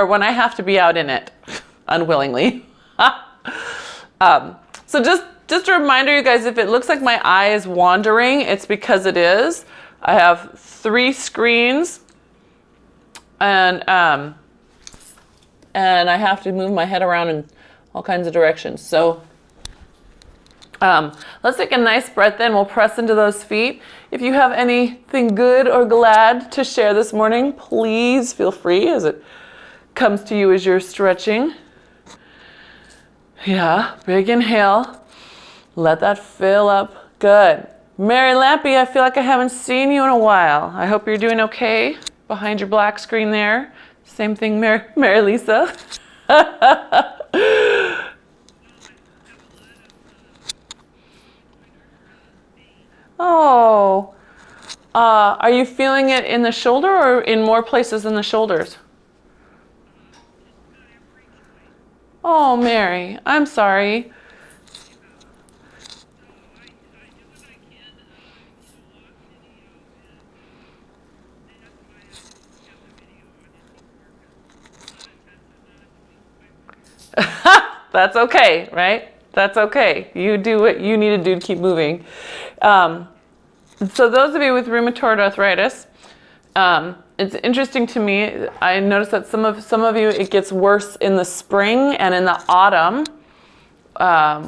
or when I have to be out in it, unwillingly. So just a reminder, you guys, if it looks like my eye is wandering, it's because it is. I have 3 screens, and I have to move my head around in all kinds of directions. So let's take a nice breath in. We'll press into those feet. If you have anything good or glad to share this morning, please feel free as it comes to you as you're stretching. Yeah, big inhale. Let that fill up. Good. Mary Lampy, I feel like I haven't seen you in a while. I hope you're doing okay behind your black screen there. Same thing, Mary Lisa. Oh, are you feeling it in the shoulder or in more places than the shoulders? Oh, Mary, I'm sorry. That's okay, right? That's okay. You do what you need to do to keep moving. So those of you with rheumatoid arthritis, it's interesting to me. I noticed that some of you, it gets worse in the spring and in the autumn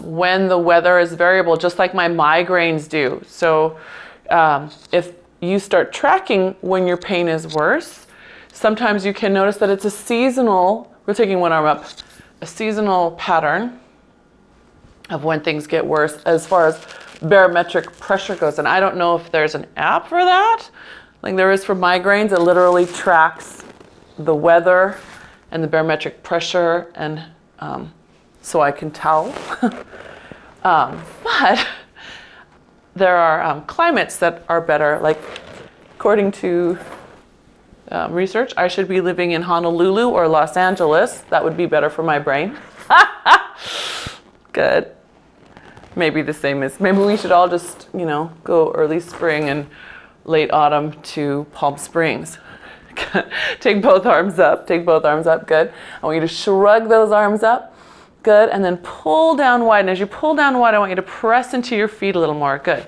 when the weather is variable, just like my migraines do. So if you start tracking when your pain is worse, sometimes you can notice that it's a seasonal, we're taking one arm up, a seasonal pattern of when things get worse as far as barometric pressure goes. And I don't know if there's an app for that, like there is for migraines. It literally tracks the weather and the barometric pressure, and so I can tell. But there are climates that are better, like according to research, I should be living in Honolulu or Los Angeles. That would be better for my brain. Good. Maybe the same as, maybe we should all just, go early spring and late autumn to Palm Springs. Take both arms up, good. I want you to shrug those arms up, good, and then pull down wide. And as you pull down wide, I want you to press into your feet a little more, good.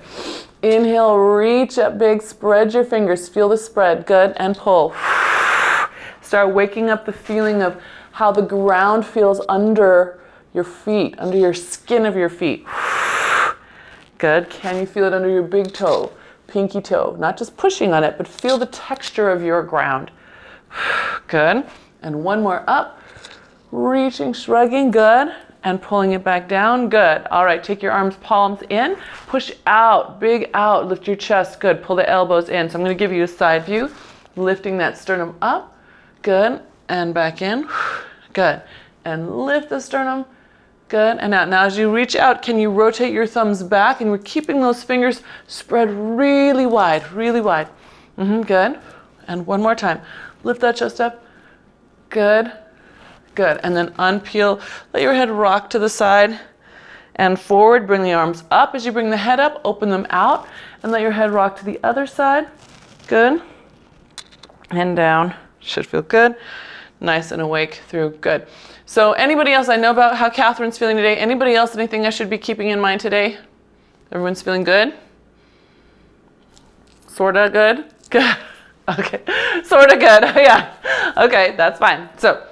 Inhale, reach up big, spread your fingers, feel the spread, good, and pull. Start waking up the feeling of how the ground feels under your feet, under your skin of your feet. Good. Can you feel it under your big toe, pinky toe? Not just pushing on it, but feel the texture of your ground. Good. And one more up. Reaching, shrugging, good. And pulling it back down, good. All right, take your arms, palms in. Push out, big out, lift your chest, good. Pull the elbows in. So I'm gonna give you a side view. Lifting that sternum up, good. And back in, good. And lift the sternum. Good, and out. Now as you reach out, can you rotate your thumbs back? And we're keeping those fingers spread really wide, really wide. Good, and one more time. Lift that chest up, good, good. And then unpeel, let your head rock to the side and forward. Bring the arms up. As you bring the head up, open them out and let your head rock to the other side. Good, and down, should feel good. Nice and awake through, good. So anybody else, I know about how Catherine's feeling today. Anybody else, anything I should be keeping in mind today? Everyone's feeling good? Sorta good? Good. Okay. Sorta good. Yeah. Okay, that's fine. So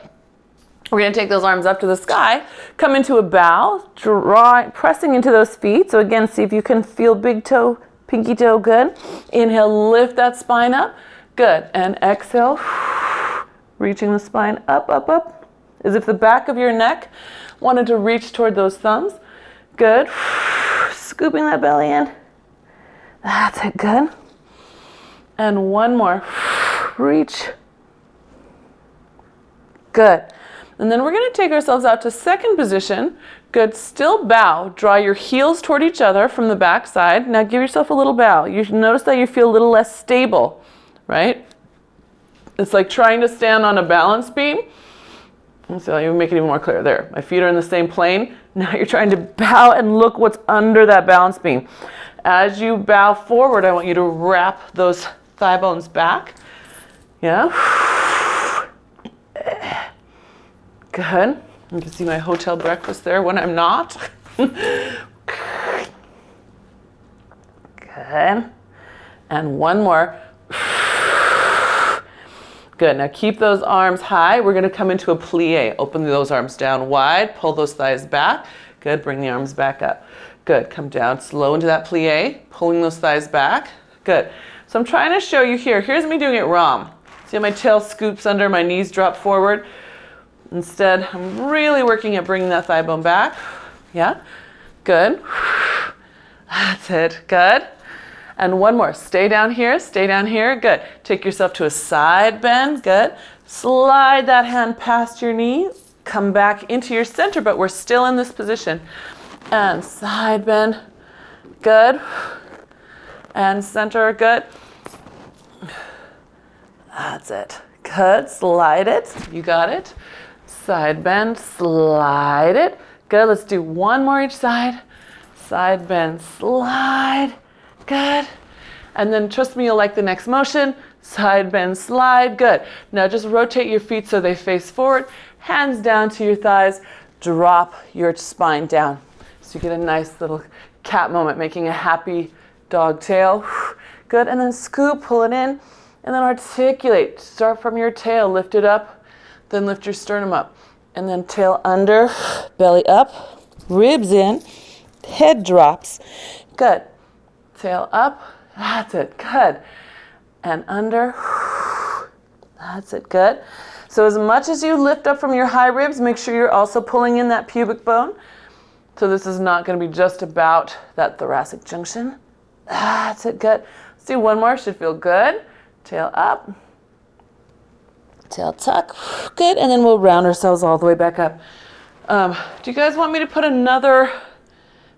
we're gonna take those arms up to the sky, come into a bow, pressing into those feet. So again, see if you can feel big toe, pinky toe, good. Inhale, lift that spine up, good. And exhale, reaching the spine up, up, up. As if the back of your neck wanted to reach toward those thumbs. Good. Scooping that belly in. That's it, good. And one more. Reach. Good. And then we're going to take ourselves out to second position. Good. Still bow. Draw your heels toward each other from the back side. Now give yourself a little bow. You should notice that you feel a little less stable, right? It's like trying to stand on a balance beam. So you make it even more clear. There, my feet are in the same plane. Now you're trying to bow and look what's under that balance beam. As you bow forward, I want you to wrap those thigh bones back. Yeah. Good. You can see my hotel breakfast there when I'm not. Good. And one more. Good. Now keep those arms high. We're going to come into a plie. Open those arms down wide. Pull those thighs back. Good. Bring the arms back up. Good. Come down slow into that plie. Pulling those thighs back. Good. So I'm trying to show you here. Here's me doing it wrong. See how my tail scoops under, my knees drop forward? Instead, I'm really working at bringing that thigh bone back. Yeah? Good. That's it. Good. And one more. Stay down here. Stay down here. Good. Take yourself to a side bend. Good. Slide that hand past your knee. Come back into your center, but we're still in this position. And side bend. Good. And center. Good. That's it. Good. Slide it. You got it. Side bend. Slide it. Good. Let's do one more each side. Side bend. Slide. Good. And then trust me, you'll like the next motion. Side bend, slide. Good. Now just rotate your feet so they face forward. Hands down to your thighs. Drop your spine down. So you get a nice little cat moment, making a happy dog tail. Good. And then scoop, pull it in. And then articulate. Start from your tail. Lift it up. Then lift your sternum up. And then tail under, belly up, ribs in, head drops. Good. Tail up, that's it, good. And under, that's it, good. So as much as you lift up from your high ribs, make sure you're also pulling in that pubic bone. So this is not going to be just about that thoracic junction. That's it, good. Let's do one more, should feel good. Tail up, tail tuck, good. And then we'll round ourselves all the way back up. Do you guys want me to put another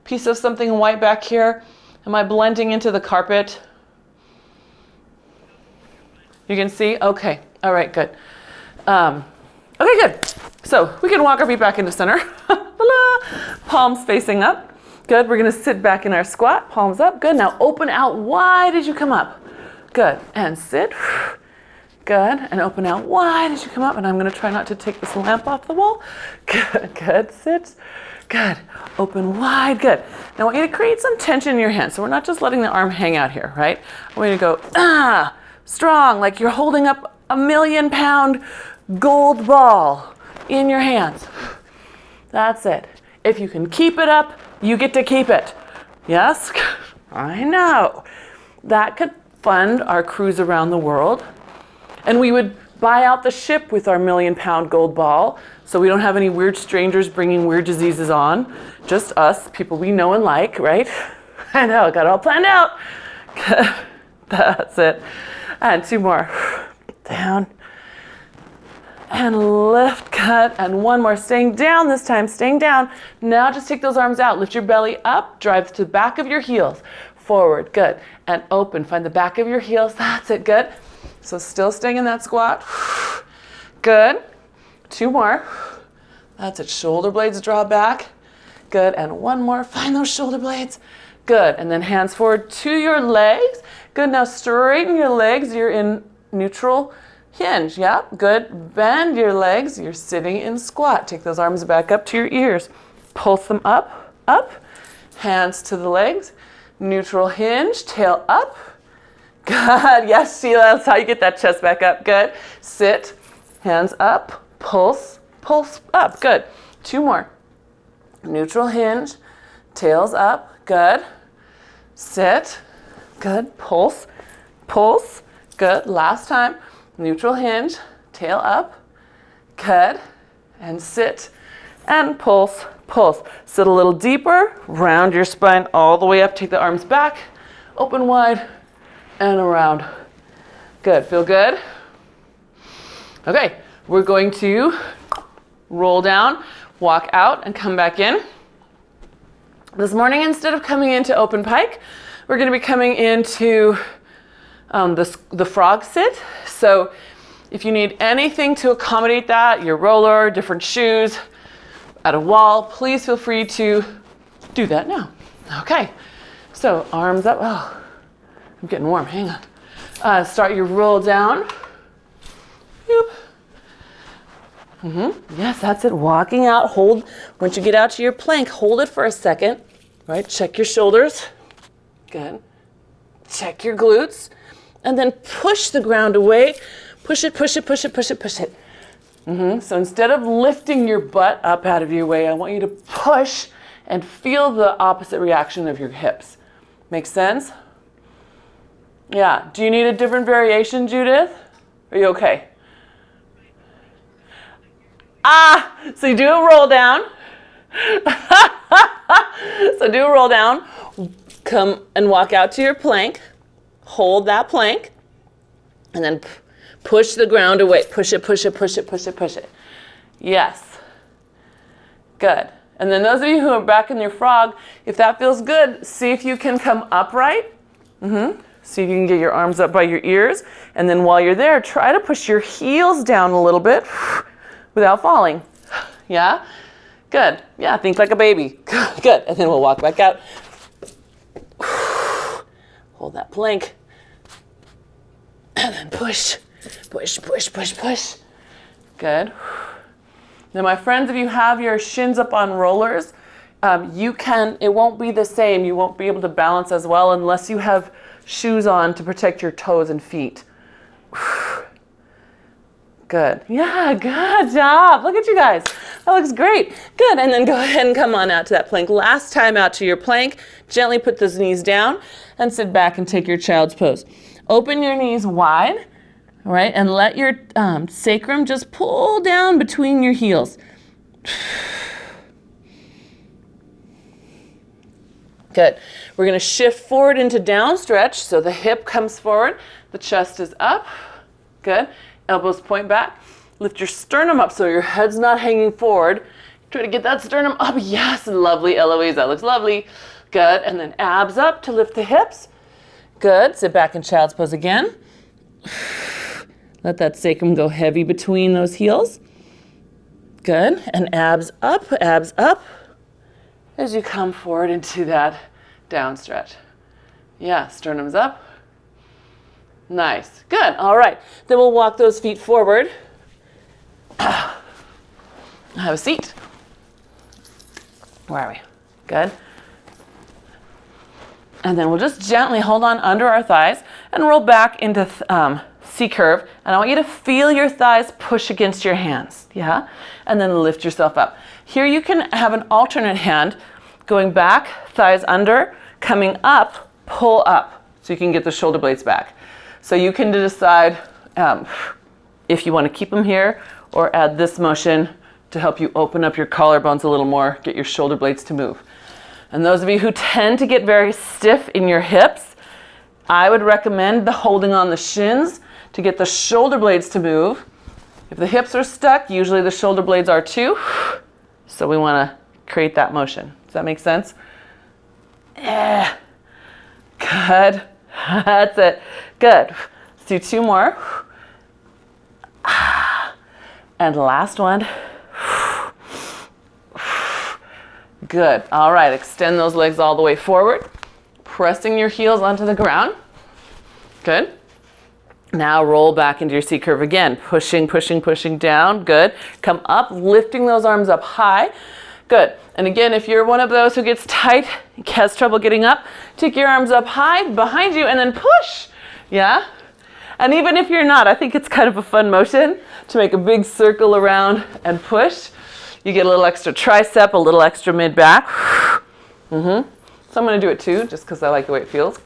piece of something white back here? Am I blending into the carpet? You can see? Okay. All right, good. Okay, good. So we can walk our feet back into center. Palms facing up. Good. We're going to sit back in our squat. Palms up. Good. Now open out wide as you come up. Good. And sit. Good. And open out wide as you come up. And I'm going to try not to take this lamp off the wall. Good. Good. Sit. Good. Open wide. Good. Now I want you to create some tension in your hands. So we're not just letting the arm hang out here, right? I want you to go, strong, like you're holding up a 1,000,000-pound gold ball in your hands. That's it. If you can keep it up, you get to keep it. Yes? I know. That could fund our cruise around the world. And we would buy out the ship with our 1,000,000-pound gold ball. So we don't have any weird strangers bringing weird diseases on. Just us, people we know and like, right? I know, got it all planned out. That's it. And two more. Down. And lift, cut. And one more. Staying down this time, staying down. Now just take those arms out. Lift your belly up. Drive to the back of your heels. Forward, good. And open. Find the back of your heels. That's it, good. So still staying in that squat. Good. Two more. That's it. Shoulder blades draw back. Good. And one more. Find those shoulder blades. Good. And then hands forward to your legs. Good. Now straighten your legs. You're in neutral hinge. Yeah. Good. Bend your legs. You're sitting in squat. Take those arms back up to your ears. Pulse them up, up. Hands to the legs. Neutral hinge. Tail up. Good. Yes, Sheila. That's how you get that chest back up. Good. Sit. Hands up. Pulse. Pulse up. Good. Two more. Neutral hinge. Tails up. Good. Sit. Good. Pulse. Pulse. Good. Last time. Neutral hinge. Tail up. Good. And sit. And pulse. Pulse. Sit a little deeper. Round your spine all the way up. Take the arms back. Open wide. And around. Good. Feel good? Okay. We're going to roll down, walk out, and come back in. This morning, instead of coming into open pike, we're going to be coming into the frog sit. So if you need anything to accommodate that, your roller, different shoes, at a wall, please feel free to do that now. Okay, so arms up. Oh, I'm getting warm, hang on. Start your roll down. Boop. Yes, that's it. Walking out, hold. Once you get out to your plank, hold it for a second, right? Check your shoulders. Good. Check your glutes. And then push the ground away. Push it, push it, push it, push it, push it. So instead of lifting your butt up out of your way, I want you to push and feel the opposite reaction of your hips. Make sense? Yeah. Do you need a different variation, Judith? Are you okay? So you do a roll down. So do a roll down. Come and walk out to your plank. Hold that plank. And then push the ground away. Push it, push it, push it, push it, push it. Yes. Good. And then those of you who are back in your frog, if that feels good, see if you can come upright. See if you can get your arms up by your ears. And then while you're there, try to push your heels down a little bit without falling. Yeah? Good. Yeah, think like a baby. Good. And then we'll walk back out. Hold that plank. And then push. Push, push, push, push. Good. Now, my friends, if you have your shins up on rollers, it won't be the same. You won't be able to balance as well unless you have shoes on to protect your toes and feet. Good. Yeah, good job. Look at you guys. That looks great. Good. And then go ahead and come on out to that plank. Last time out to your plank. Gently put those knees down and sit back and take your child's pose. Open your knees wide, all right, and let your sacrum just pull down between your heels. Good. We're going to shift forward into down stretch. So the hip comes forward. The chest is up. Good. Elbows point back. Lift your sternum up so your head's not hanging forward. Try to get that sternum up. Yes, lovely, Eloise. That looks lovely. Good. And then abs up to lift the hips. Good. Sit back in child's pose again. Let that sacrum go heavy between those heels. Good. And abs up as you come forward into that down stretch. Yeah, sternum's up. Nice. Good. All right. Then we'll walk those feet forward. Have a seat. Where are we? Good. And then we'll just gently hold on under our thighs and roll back into C-curve. And I want you to feel your thighs push against your hands. Yeah? And then lift yourself up. Here you can have an alternate hand going back, thighs under, coming up, pull up. So you can get the shoulder blades back. So you can decide if you want to keep them here or add this motion to help you open up your collarbones a little more, get your shoulder blades to move. And those of you who tend to get very stiff in your hips, I would recommend the holding on the shins to get the shoulder blades to move. If the hips are stuck, usually the shoulder blades are too. So we want to create that motion. Does that make sense? Yeah. Good. That's it. Good. Let's do two more. And last one. Good. All right. Extend those legs all the way forward. Pressing your heels onto the ground. Good. Now roll back into your C-curve again. Pushing, pushing, pushing down. Good. Come up, lifting those arms up high. Good. And again, if you're one of those who gets tight, has trouble getting up, take your arms up high behind you and then push. Yeah? And even if you're not, I think it's kind of a fun motion to make a big circle around and push. You get a little extra tricep, a little extra mid-back. So I'm going to do it too, just because I like the way it feels.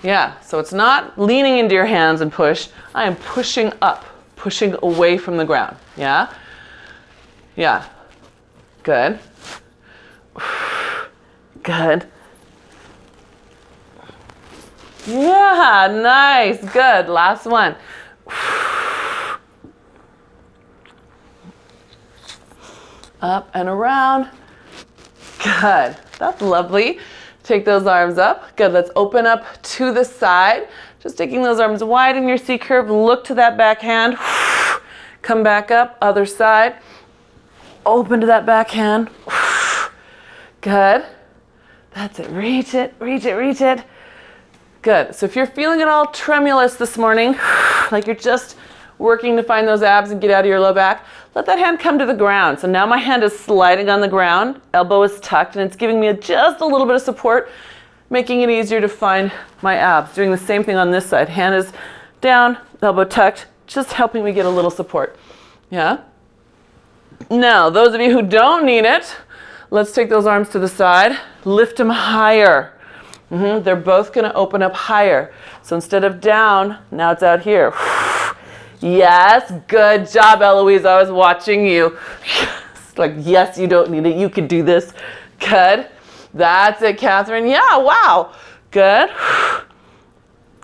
Yeah, so it's not leaning into your hands and push. I am pushing up, pushing away from the ground. Yeah? Yeah. Good. Good. Yeah, nice. Good. Last one. Up and around. Good. That's lovely. Take those arms up. Good. Let's open up to the side. Just taking those arms wide in your C-curve. Look to that back hand. Come back up. Other side. Open to that back hand. Good. That's it. Reach it, reach it, reach it. Good. So if you're feeling it all tremulous this morning, like you're just working to find those abs and get out of your low back, let that hand come to the ground. So now my hand is sliding on the ground, elbow is tucked, and it's giving me just a little bit of support, making it easier to find my abs. Doing the same thing on this side. Hand is down, elbow tucked, just helping me get a little support. Yeah? Now, those of you who don't need it, let's take those arms to the side, lift them higher. They're both going to open up higher. So instead of down, now it's out here. Yes, good job, Eloise. I was watching you. Yes. Like, yes, you don't need it. You could do this. Good. That's it, Catherine. Yeah, wow. Good.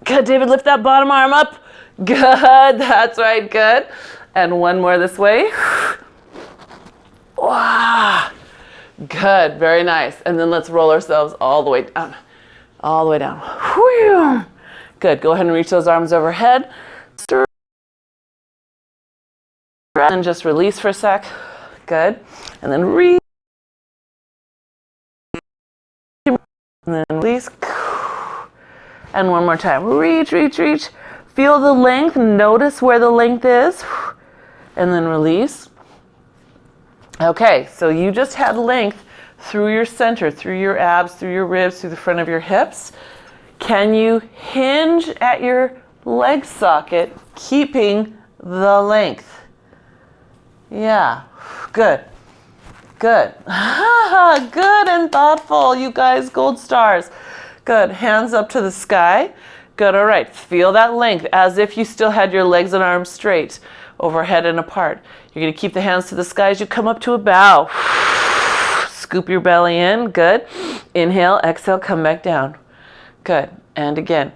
Good, David, lift that bottom arm up. Good, that's right, good. And one more this way. Wow. Good, very nice. And then let's roll ourselves all the way down. All the way down. Whew. Good, go ahead and reach those arms overhead. And just release for a sec. Good. And then reach. And then release. And one more time. Reach, reach, reach. Feel the length. Notice where the length is. And then release. Okay, so you just had length through your center, through your abs, through your ribs, through the front of your hips. Can you hinge at your leg socket, keeping the length? Yeah, good. Good. Good and thoughtful, you guys, gold stars. Good, hands up to the sky. Good, all right, feel that length as if you still had your legs and arms straight, overhead and apart. You're gonna keep the hands to the sky as you come up to a bow. Scoop your belly in, good. Inhale, exhale, come back down. Good, and again.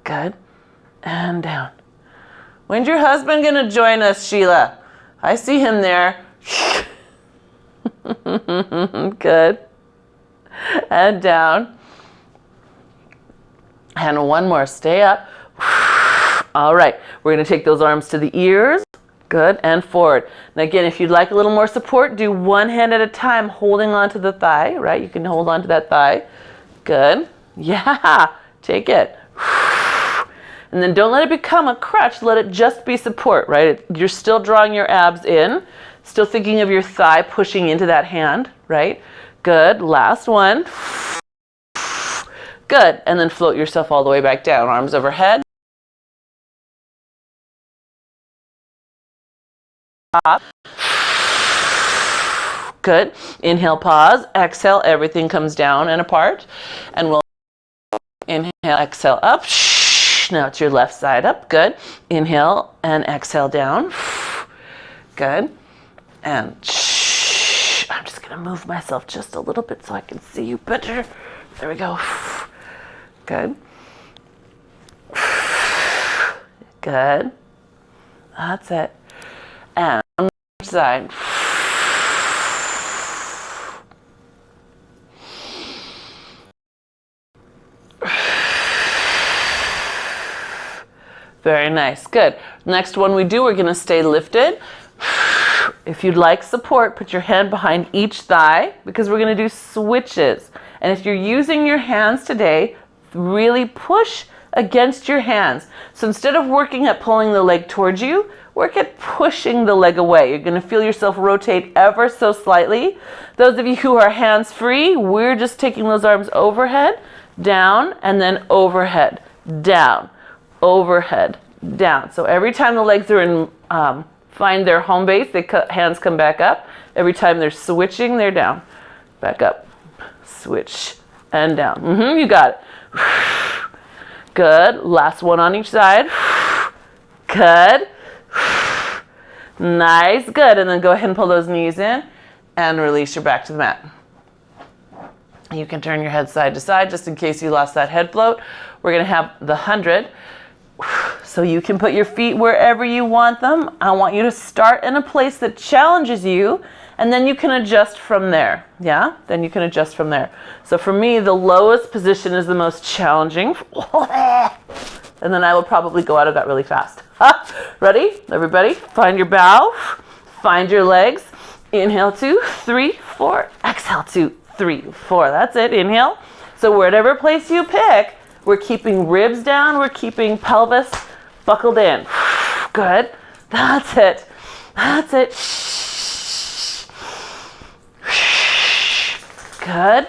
Good, and down. When's your husband gonna join us, Sheila? I see him there. Good, and down. And one more, stay up. All right, we're gonna take those arms to the ears. Good, and forward. And again, if you'd like a little more support, do one hand at a time, holding onto the thigh, right? You can hold onto that thigh. Good. Yeah, take it. And then don't let it become a crutch, let it just be support, right? You're still drawing your abs in, still thinking of your thigh pushing into that hand, right? Good, last one. Good, and then float yourself all the way back down, arms overhead. Good. Inhale, pause. Exhale, everything comes down and apart. And we'll inhale, exhale, up. Now it's your left side up. Good. Inhale and exhale down. Good. And I'm just going to move myself just a little bit so I can see you better. There we go. Good. Good. That's it. And on the side. Very nice. Good. Next one we do, we're going to stay lifted. If you'd like support, put your hand behind each thigh because we're going to do switches. And if you're using your hands today, really push against your hands. So instead of working at pulling the leg towards you, work at pushing the leg away. You're going to feel yourself rotate ever so slightly. Those of you who are hands free, we're just taking those arms overhead, down, and then overhead, down, overhead, down. So every time the legs are in, find their home base, hands come back up. Every time they're switching, they're down, back up, switch, and down. You got it. Good. Last one on each side. Good. Nice. Good. And then go ahead and pull those knees in and release your back to the mat. You can turn your head side to side just in case you lost that head float. We're going to have the 100. So you can put your feet wherever you want them. I want you to start in a place that challenges you, and then you can adjust from there. Yeah? Then you can adjust from there. So for me, the lowest position is the most challenging. And then I will probably go out of that really fast. Ready? Everybody, find your bow. Find your legs. Inhale, 2, 3, 4. Exhale, 2, 3, 4. That's it. Inhale. So whatever place you pick, We're keeping ribs down. We're keeping pelvis buckled in. Good. That's it. That's it. Good.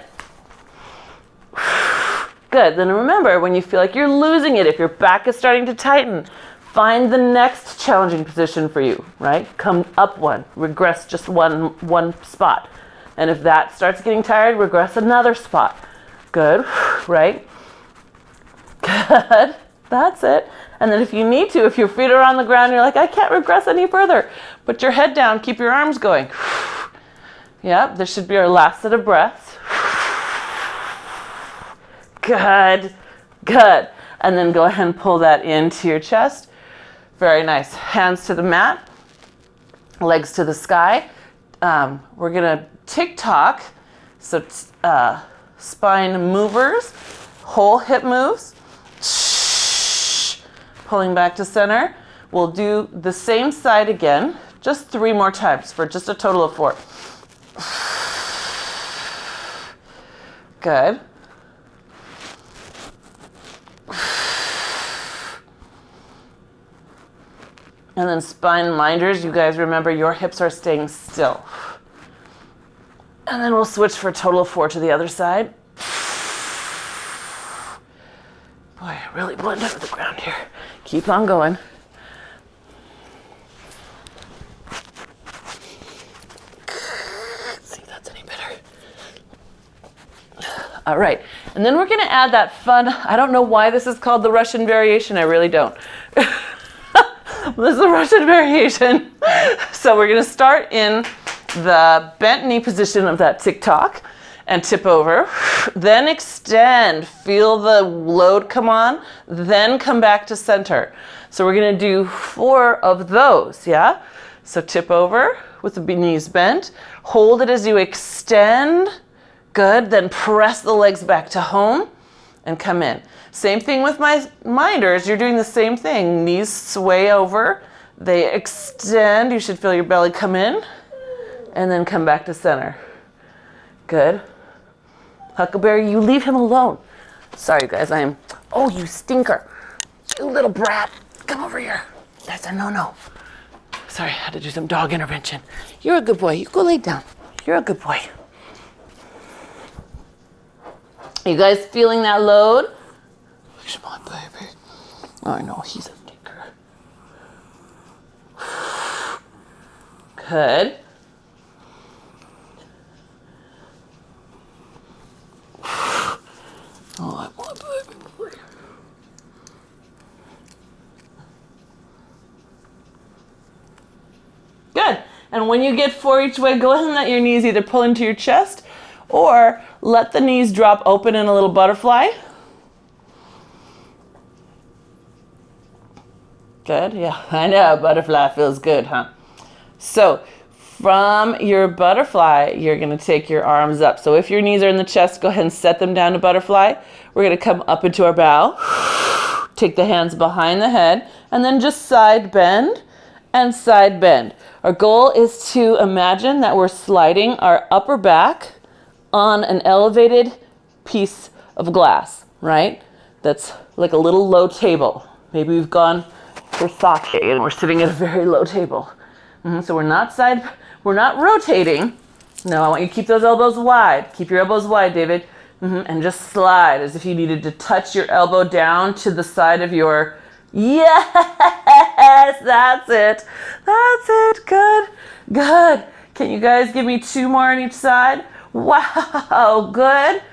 Good. Then remember, when you feel like you're losing it, if your back is starting to tighten, find the next challenging position for you, right? Come up one, regress just one spot. And if that starts getting tired, regress another spot. Good, right? Good. That's it. And then if you need to, if your feet are on the ground, you're like, I can't regress any further. Put your head down, keep your arms going. Yep, this should be our last set of breaths. Good, good. And then go ahead and pull that into your chest. Very nice. Hands to the mat, legs to the sky. We're gonna tick-tock, so spine movers, whole hip moves, pulling back to center. We'll do the same side again, just 3 more times for just a total of 4. Good. And then spine minders, you guys remember your hips are staying still. And then we'll switch for a total of 4 to the other side. Boy, I really blend into the ground here. Keep on going. Let's see if that's any better. All right, and then we're gonna add that fun, I don't know why this is called the Russian variation, I really don't. This is a Russian variation. So we're gonna start in the bent knee position of that tick-tock and tip over, then extend, feel the load come on, then come back to center. So we're gonna do 4 of those, yeah? So tip over with the knees bent, hold it as you extend, good, then press the legs back to home and come in. Same thing with my minders, you're doing the same thing. Knees sway over, they extend, you should feel your belly come in, and then come back to center. Good. Huckleberry, you leave him alone. Sorry guys, oh you stinker. You little brat, come over here. That's a no-no. Sorry, I had to do some dog intervention. You're a good boy, you go lay down. You're a good boy. You guys feeling that load? Come on, baby. Oh, I know, he's a stinker. Good. Oh, I want baby. Good. And when you get 4 each way, go ahead and let your knees either pull into your chest or let the knees drop open in a little butterfly. Good, yeah, I know, butterfly feels good, huh? So from your butterfly, you're gonna take your arms up. So if your knees are in the chest, go ahead and set them down to butterfly. We're gonna come up into our bow, take the hands behind the head, and then just side bend and side bend. Our goal is to imagine that we're sliding our upper back on an elevated piece of glass, right? That's like a little low table. Maybe we've gone for sake and we're sitting at a very low table. So we're not rotating. No, I want you to keep those elbows wide. Keep your elbows wide, David. And just slide as if you needed to touch your elbow down to the side of your, yes, that's it. That's it, good, good. Can you guys give me 2 more on each side? Wow, good,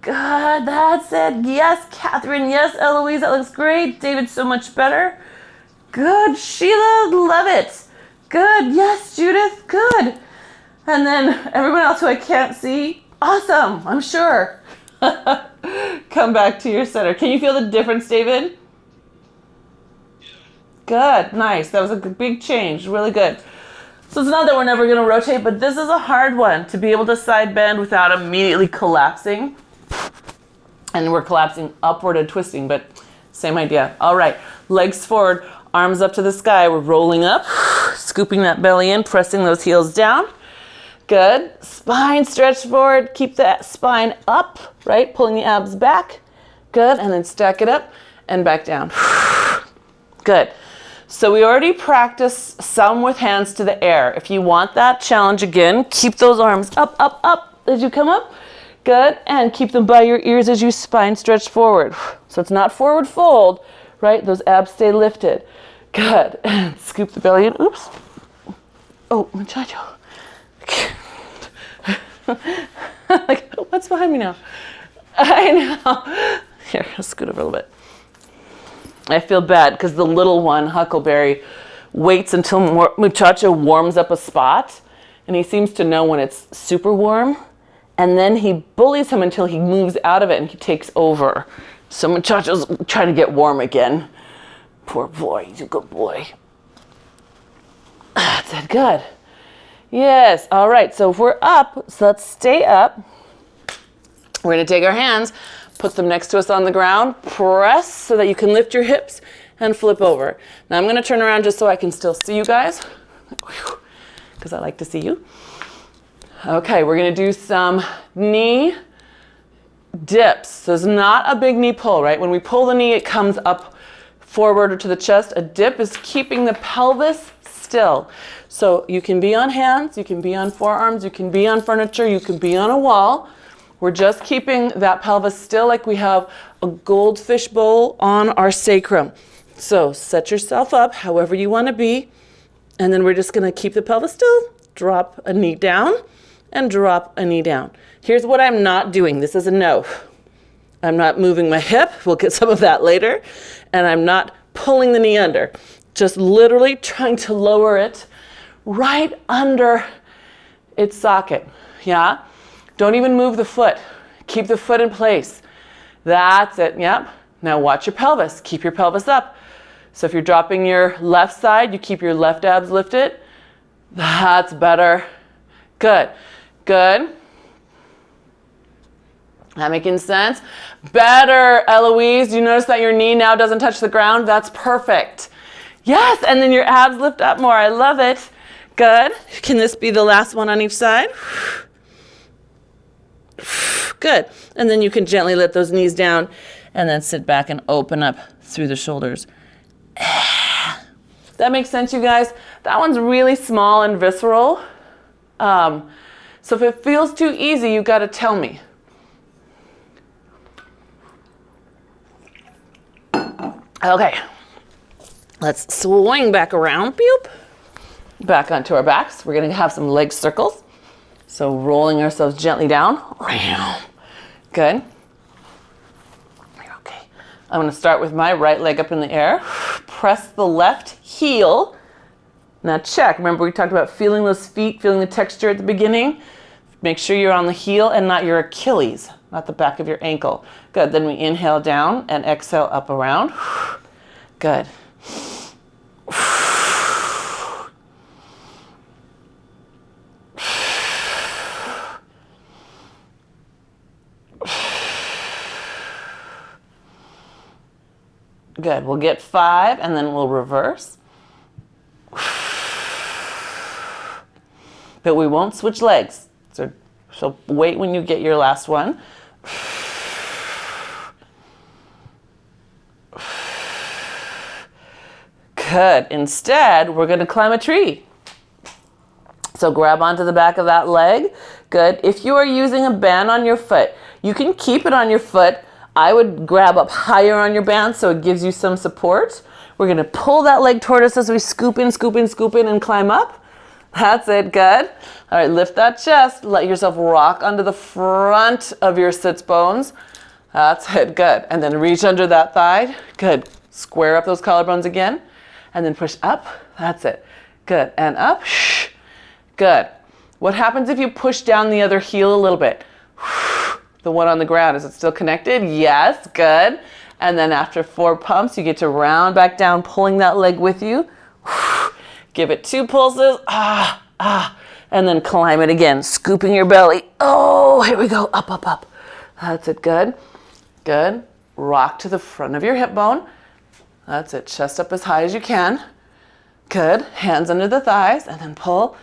good, that's it. Yes, Catherine, yes, Eloise, that looks great. David, so much better. Good, Sheila, love it. Good, yes, Judith, good. And then everyone else who I can't see, awesome, I'm sure. Come back to your center. Can you feel the difference, David? Good, nice, that was a big change, really good. So it's not that we're never gonna rotate, but this is a hard one to be able to side bend without immediately collapsing. And we're collapsing upward and twisting, but same idea. All right, legs forward, arms up to the sky. We're rolling up, scooping that belly in, pressing those heels down. Good. Spine stretch forward. Keep that spine up, right? Pulling the abs back. Good, and then stack it up and back down. Good. So we already practiced some with hands to the air. If you want that challenge again, keep those arms up, up, up as you come up. Good, and keep them by your ears as you spine stretch forward. So it's not forward fold, right? Those abs stay lifted. Good, and scoop the belly in. Oops. Oh, muchacho. Like, what's behind me now? I know. Here, I'll scoot over a little bit. I feel bad because the little one, Huckleberry, waits until Muchacho warms up a spot, and he seems to know when it's super warm, and then he bullies him until he moves out of it and he takes over. So Muchacho's trying to get warm again. Poor boy, he's a good boy. That's it, good. Yes, all right, so if we're up, so let's stay up. We're gonna take our hands, put them next to us on the ground, press so that you can lift your hips and flip over. Now I'm gonna turn around just so I can still see you guys, because I like to see you. Okay, we're gonna do some knee dips. So it's not a big knee pull, right? When we pull the knee, it comes up forward or to the chest. A dip is keeping the pelvis still. So you can be on hands, you can be on forearms, you can be on furniture, you can be on a wall. We're just keeping that pelvis still like we have a goldfish bowl on our sacrum. So set yourself up however you want to be, and then we're just going to keep the pelvis still, drop a knee down, and drop a knee down. Here's what I'm not doing. This is a no. I'm not moving my hip. We'll get some of that later. And I'm not pulling the knee under. Just literally trying to lower it right under its socket. Yeah? Don't even move the foot. Keep the foot in place. That's it. Yep. Now watch your pelvis. Keep your pelvis up. So if you're dropping your left side, you keep your left abs lifted. That's better. Good. Good. That making sense? Better, Eloise. Do you notice that your knee now doesn't touch the ground? That's perfect. Yes, and then your abs lift up more. I love it. Good. Can this be the last one on each side? Good. And then you can gently let those knees down and then sit back and open up through the shoulders. That makes sense, you guys? That one's really small and visceral. So if it feels too easy, you got to tell me. Okay. Let's swing back around. Boop. Back onto our backs. We're going to have some leg circles. So rolling ourselves gently down. Good. Okay. I'm going to start with my right leg up in the air. Press the left heel. Now check. Remember we talked about feeling those feet, feeling the texture at the beginning? Make sure you're on the heel and not your Achilles, not the back of your ankle. Good. Then we inhale down and exhale up around. Good. Good. We'll get 5 and then we'll reverse. But we won't switch legs. So wait when you get your last one. Good. Instead, we're going to climb a tree. So grab onto the back of that leg. Good. If you are using a band on your foot, you can keep it on your foot. I would grab up higher on your band so it gives you some support. We're going to pull that leg toward us as we scoop in, scoop in, scoop in, and climb up. That's it. Good. All right, lift that chest. Let yourself rock onto the front of your sits bones. That's it. Good. And then reach under that thigh. Good. Square up those collarbones again. And then push up. That's it. Good. And up. Good. What happens if you push down the other heel a little bit? The one on the ground, is it still connected? Yes, good. And then after 4 pumps, you get to round back down, pulling that leg with you. Give it 2 pulses. And then climb it again, scooping your belly. Oh, here we go. Up, up, up. That's it. Good. Good. Rock to the front of your hip bone. That's it. Chest up as high as you can. Good. Hands under the thighs and then pull.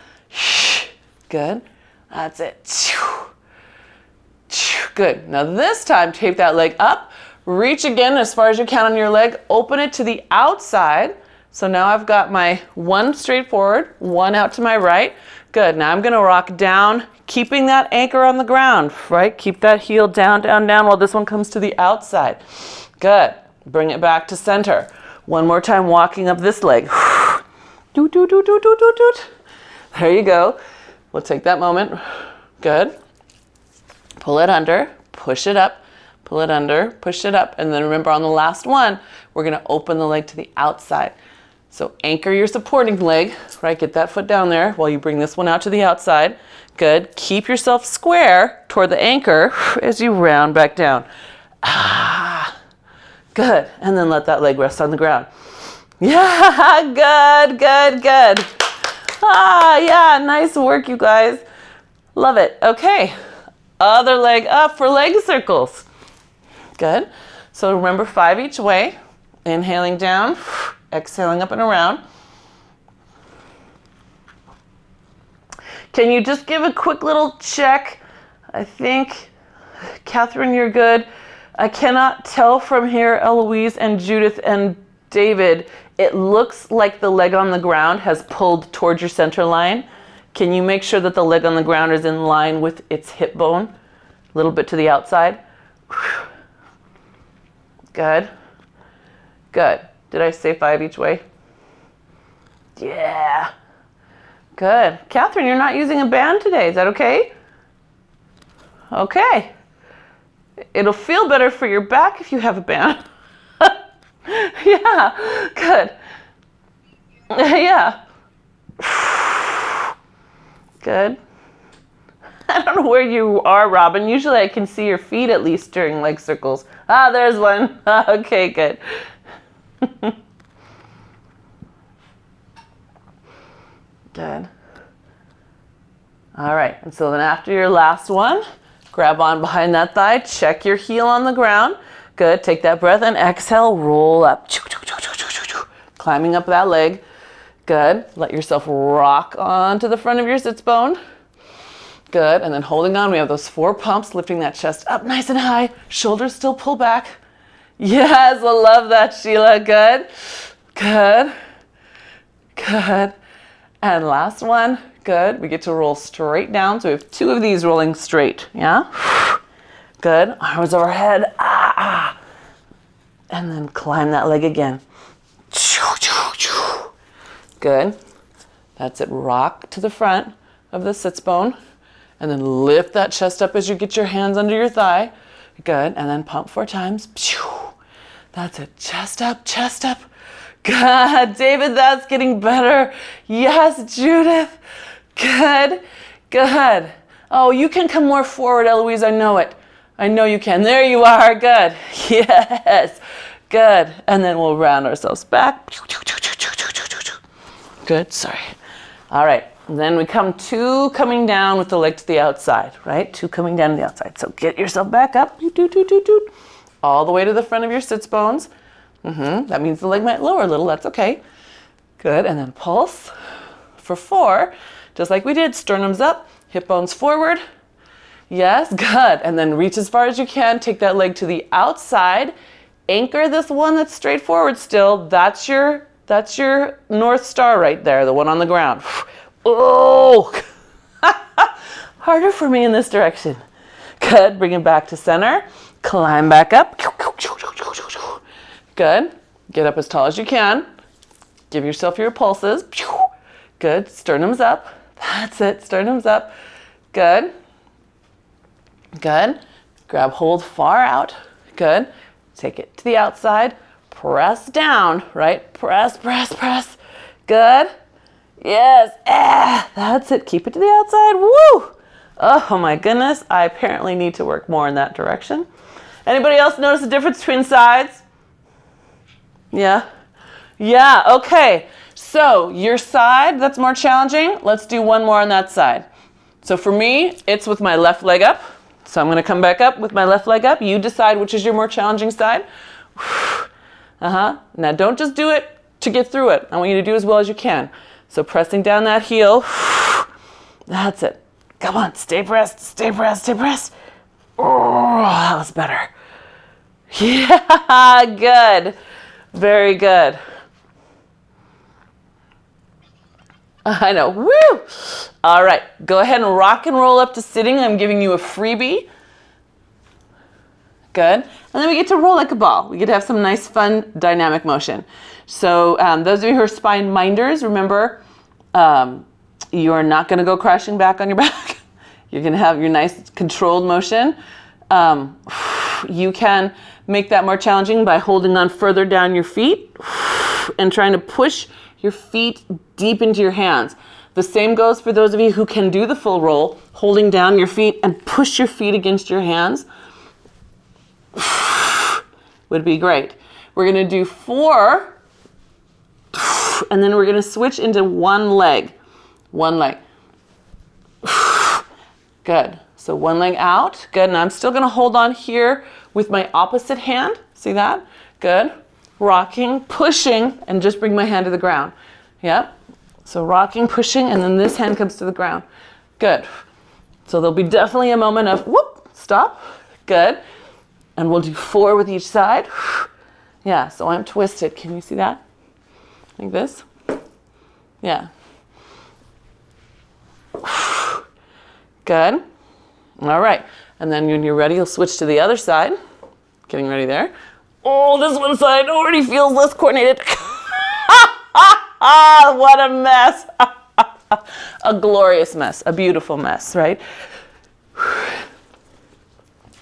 Good. That's it. Good. Now this time, tape that leg up. Reach again as far as you can on your leg. Open it to the outside. So now I've got my one straight forward, one out to my right. Good. Now I'm going to rock down, keeping that anchor on the ground, right? Keep that heel down, down, down while this one comes to the outside. Good. Bring it back to center. One more time, walking up this leg. Doot, doot, doot, doot, doot, doot, doot. There you go. We'll take that moment. Good. Pull it under, push it up, pull it under, push it up. And then remember on the last one, we're going to open the leg to the outside. So anchor your supporting leg, right? Get that foot down there while you bring this one out to the outside. Good. Keep yourself square toward the anchor as you round back down. Ah, good. And then let that leg rest on the ground. Yeah, good, good, good. Ah, yeah, nice work, you guys. Love it. Okay. Other leg up for leg circles. Good. So remember 5 each way. Inhaling down, exhaling up and around. Can you just give a quick little check? I think, Catherine, you're good. I cannot tell from here, Eloise and Judith and David, it looks like the leg on the ground has pulled towards your center line. Can you make sure that the leg on the ground is in line with its hip bone? A little bit to the outside. Good. Good. Did I say 5 each way? Yeah. Good. Catherine, you're not using a band today. Is that okay? Okay. It'll feel better for your back if you have a band. Yeah. Good. Yeah. Good. I don't know where you are, Robin. Usually I can see your feet at least during leg circles. Ah, there's one. Okay, good. Good. All right, and so then after your last one, grab on behind that thigh, check your heel on the ground. Good, take that breath and exhale, roll up. Climbing up that leg. Good, let yourself rock onto the front of your sits bone. Good, and then holding on, we have those 4 pumps, lifting that chest up nice and high, shoulders still pull back. Yes, I love that, Sheila. Good, good, good. And last one, good. We get to roll straight down. So we have 2 of these rolling straight, yeah? Good, arms overhead, and then climb that leg again. Good, that's it. Rock to the front of the sits bone, and then lift that chest up as you get your hands under your thigh. Good, and then pump 4 times. That's it, chest up, chest up. Good, David, that's getting better. Yes, Judith, good, good. Oh, you can come more forward, Eloise, I know it. I know you can. There you are, good. Yes, good. And then we'll round ourselves back. Good, sorry. All right, and then we come 2 coming down with the leg to the outside, right? 2 coming down to the outside. So get yourself back up, all the way to the front of your sits bones. That means the leg might lower a little, that's okay. Good, and then pulse for 4, just like we did, sternums up, hip bones forward. Yes, good, and then reach as far as you can, take that leg to the outside, anchor this one that's straight forward still, that's your North Star right there, the one on the ground. Oh, harder for me in this direction. Good, bring it back to center, climb back up. Good, get up as tall as you can. Give yourself your pulses. Good, sternums up. That's it, sternums up. Good, good. Grab hold far out. Good, take it to the outside. Press down, right? Press, press, press. Good. Yes. That's it. Keep it to the outside. Woo! Oh my goodness. I apparently need to work more in that direction. Anybody else notice the difference between sides? Yeah. Yeah. Okay. So your side that's more challenging, let's do one more on that side. So for me, it's with my left leg up. So I'm going to come back up with my left leg up. You decide which is your more challenging side. Now don't just do it to get through it. I want you to do as well as you can. So pressing down that heel. That's it. Come on, stay pressed, stay pressed, stay pressed. Oh, that was better. Yeah, good. Very good. I know. Woo! All right. Go ahead and rock and roll up to sitting. I'm giving you a freebie. Good. And then we get to roll like a ball. We get to have some nice, fun, dynamic motion. So those of you who are spine minders, remember, you're not going to go crashing back on your back. You're going to have your nice controlled motion. You can make that more challenging by holding on further down your feet and trying to push your feet deep into your hands. The same goes for those of you who can do the full roll, holding down your feet and push your feet against your hands. Would be great. We're going to do 4, and then we're going to switch into one leg. One leg. Good. So one leg out. Good. And I'm still going to hold on here with my opposite hand. See that? Good. Rocking, pushing, and just bring my hand to the ground. Yep. So rocking, pushing, and then this hand comes to the ground. Good. So there'll be definitely a moment of whoop, stop. Good. And we'll do 4 with each side. Yeah, so I'm twisted. Can you see that? Like this? Yeah. Good. All right. And then when you're ready, you'll switch to the other side. Getting ready there. Oh, this one side already feels less coordinated. What a mess. A glorious mess. A beautiful mess, right?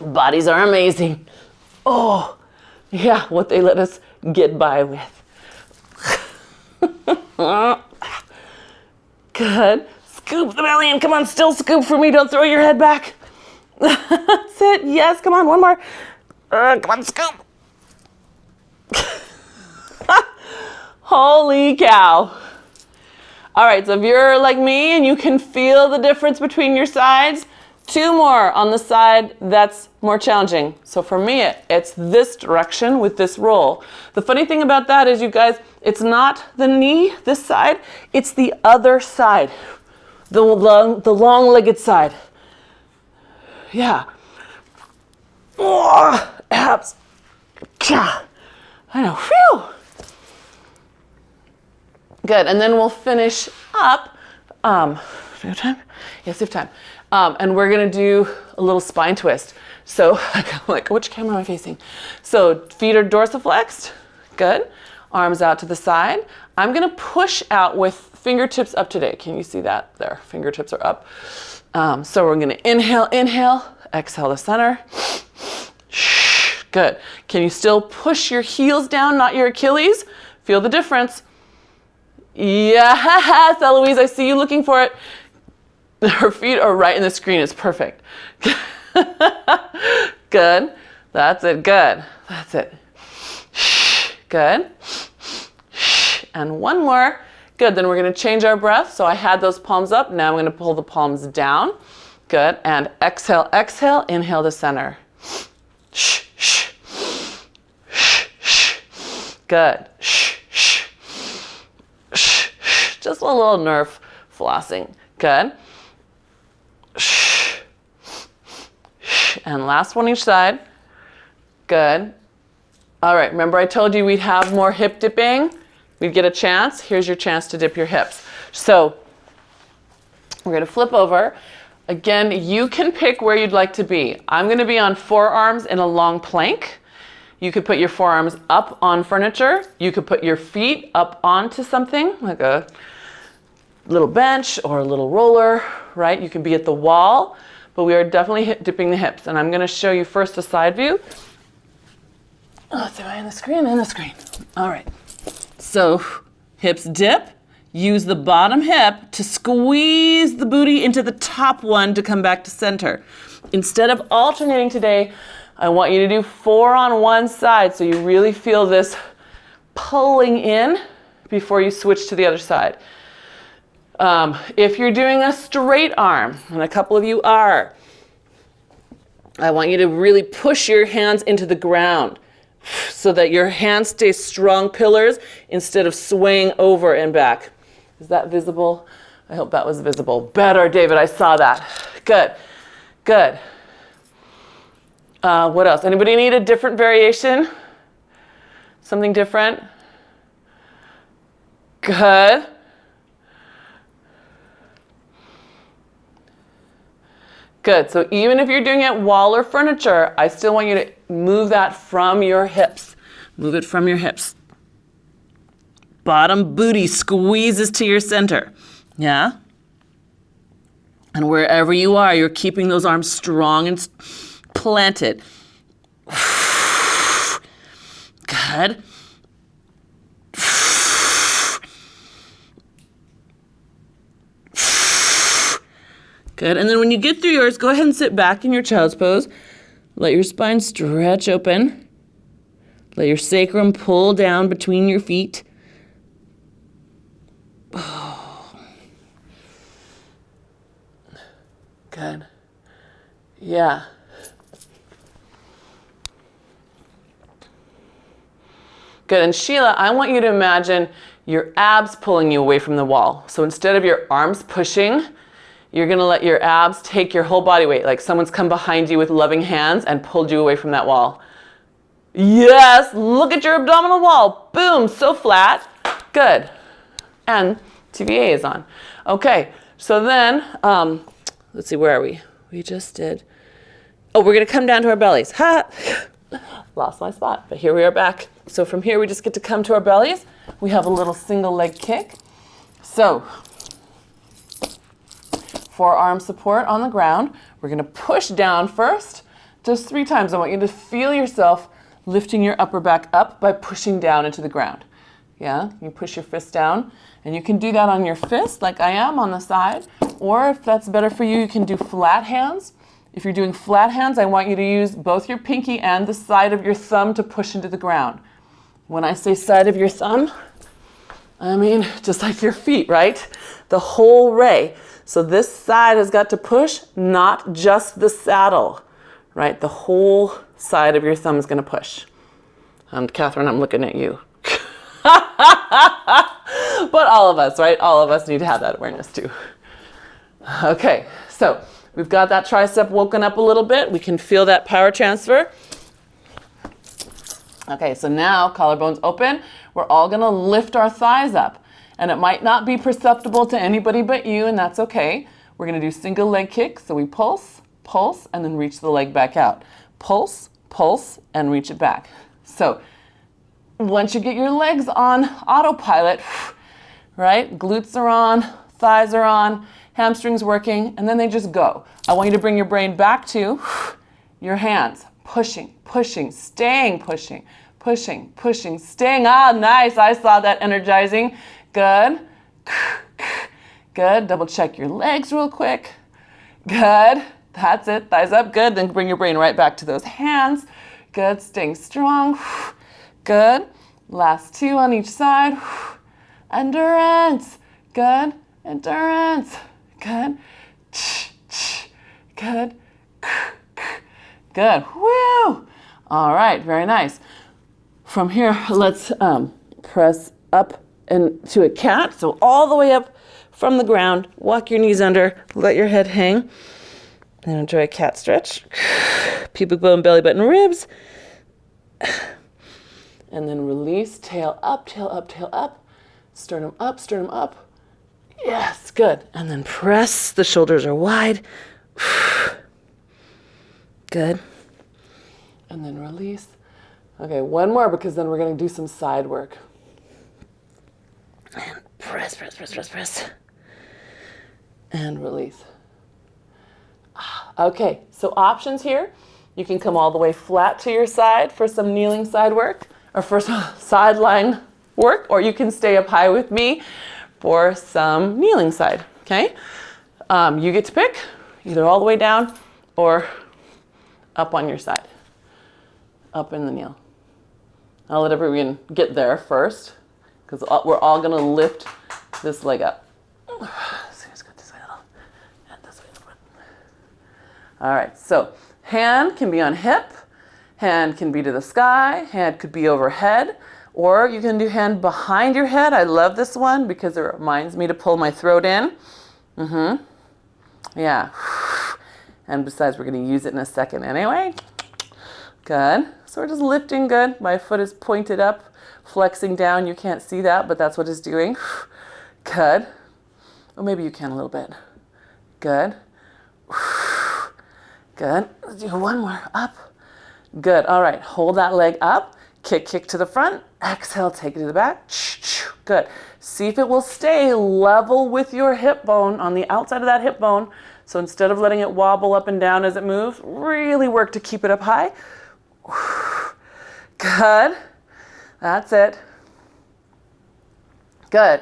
Bodies are amazing. Oh, yeah, what they let us get by with. Good. Scoop the belly in. Come on, still scoop for me. Don't throw your head back. That's it. Yes, come on, one more. Come on, scoop. Holy cow. All right, so if you're like me and you can feel the difference between your sides, 2 more on the side that's more challenging. So for me, it's this direction with this roll. The funny thing about that is, you guys, it's not the knee, this side, it's the other side, the long-legged side. Yeah. Oh, abs. I know. Phew. Good. And then we'll finish up. Do we have time? Yes, we have time. And we're going to do a little spine twist. So, like, which camera am I facing? So, feet are dorsiflexed. Good. Arms out to the side. I'm going to push out with fingertips up today. Can you see that? There. Fingertips are up. So, we're going to inhale, exhale to center. Good. Can you still push your heels down, not your Achilles? Feel the difference. Yes, Eloise, I see you looking for it. Her feet are right in the screen. It's perfect. Good. That's it. Good. That's it. Good. And one more. Good. Then we're going to change our breath. So I had those palms up. Now I'm going to pull the palms down. Good. And exhale, exhale. Inhale to center. Good. Just a little nerve flossing. Good. And last one each side. Good. All right, remember I told you we'd have more hip dipping? We'd get a chance. Here's your chance to dip your hips. So we're going to flip over. Again, you can pick where you'd like to be. I'm going to be on forearms in a long plank. You could put your forearms up on furniture. You could put your feet up onto something like a little bench or a little roller, right? You can be at the wall, but we are definitely dipping the hips. And I'm going to show you first a side view. Oh, am I in the screen? In the screen. All right. So hips dip. Use the bottom hip to squeeze the booty into the top one to come back to center. Instead of alternating today, I want you to do 4 on one side so you really feel this pulling in before you switch to the other side. If you're doing a straight arm, and a couple of you are, I want you to really push your hands into the ground so that your hands stay strong pillars instead of swaying over and back. Is that visible? I hope that was visible. Better, David, I saw that. Good, good. What else? Anybody need a different variation? Something different? Good. Good. So even if you're doing it wall or furniture, I still want you to move that from your hips. Move it from your hips. Bottom booty squeezes to your center. Yeah? And wherever you are, you're keeping those arms strong and planted. Good. Good. And then when you get through yours, go ahead and sit back in your child's pose. Let your spine stretch open. Let your sacrum pull down between your feet. Oh. Good. Yeah. Good. And Sheila, I want you to imagine your abs pulling you away from the wall. So instead of your arms pushing, you're going to let your abs take your whole body weight, like someone's come behind you with loving hands and pulled you away from that wall. Yes, look at your abdominal wall. Boom, so flat. Good. And TVA is on. Okay, so then, let's see, where are we? We just did, oh, we're going to come down to our bellies. Ha! Lost my spot, but here we are back. So from here, we just get to come to our bellies. We have a little single leg kick. So, forearm support on the ground. We're going to push down first, just 3 times. I want you to feel yourself lifting your upper back up by pushing down into the ground. Yeah, you push your fist down, and you can do that on your fist like I am on the side, or if that's better for you, you can do flat hands. If you're doing flat hands, I want you to use both your pinky and the side of your thumb to push into the ground. When I say side of your thumb, I mean just like your feet, right? The whole ray. So this side has got to push, not just the saddle, right? The whole side of your thumb is going to push. And Catherine, I'm looking at you. But all of us, right? All of us need to have that awareness too. Okay, so we've got that tricep woken up a little bit. We can feel that power transfer. Okay, so now collarbones open. We're all going to lift our thighs up. And it might not be perceptible to anybody but you, and that's okay. We're going to do single leg kicks. So we pulse, pulse, and then reach the leg back out. Pulse, pulse, and reach it back. So once you get your legs on autopilot, right? Glutes are on, thighs are on, hamstrings working, and then they just go. I want you to bring your brain back to your hands. Pushing, pushing, staying pushing, pushing, pushing, staying. Ah, nice. I saw that energizing. Good. Good. Double check your legs real quick. Good. That's it. Thighs up. Good. Then bring your brain right back to those hands. Good. Staying strong. Good. Last 2 on each side. Endurance. Good. Endurance. Good. Good. Good. Woo! All right. Very nice. From here, let's press up into a cat. So all the way up from the ground. Walk your knees under. Let your head hang. And enjoy a cat stretch. Pubic bone, belly button, ribs. And then release. Tail up, tail up, tail up. Sternum up, sternum up. Yes, good. And then press. The shoulders are wide. Good. And then release. Okay, one more because then we're going to do some side work. And press, press, press, press, press. And release. Okay, so options here. You can come all the way flat to your side for some kneeling side work or for some sideline work, or you can stay up high with me for some kneeling side, okay? You get to pick either all the way down or up on your side, up in the kneel. I'll let everyone get there first because we're all gonna lift this leg up. So let's go this way a little, and this way a little bit. All right, so hand can be on hip, hand can be to the sky, hand could be overhead, or you can do hand behind your head. I love this one because it reminds me to pull my throat in. Yeah. And besides, we're gonna use it in a second anyway. Good. So we're just lifting, good. My foot is pointed up, flexing down. You can't see that, but that's what it's doing. Good. Or maybe you can a little bit. Good. Good. Let's do one more. Up. Good. All right. Hold that leg up. Kick, kick to the front. Exhale, take it to the back. Good. See if it will stay level with your hip bone, on the outside of that hip bone. So instead of letting it wobble up and down as it moves, really work to keep it up high. Good. That's it. Good.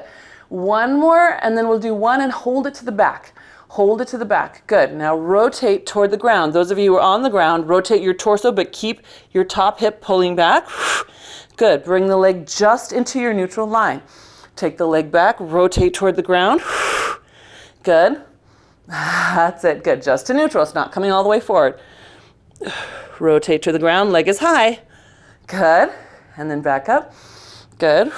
One more, and then we'll do one and hold it to the back. Hold it to the back. Good. Now rotate toward the ground. Those of you who are on the ground, rotate your torso, but keep your top hip pulling back. Good. Bring the leg just into your neutral line. Take the leg back, rotate toward the ground. Good. That's it. Good. Just to neutral. It's not coming all the way forward. Rotate to the ground. Leg is high. Good. And then back up. Good.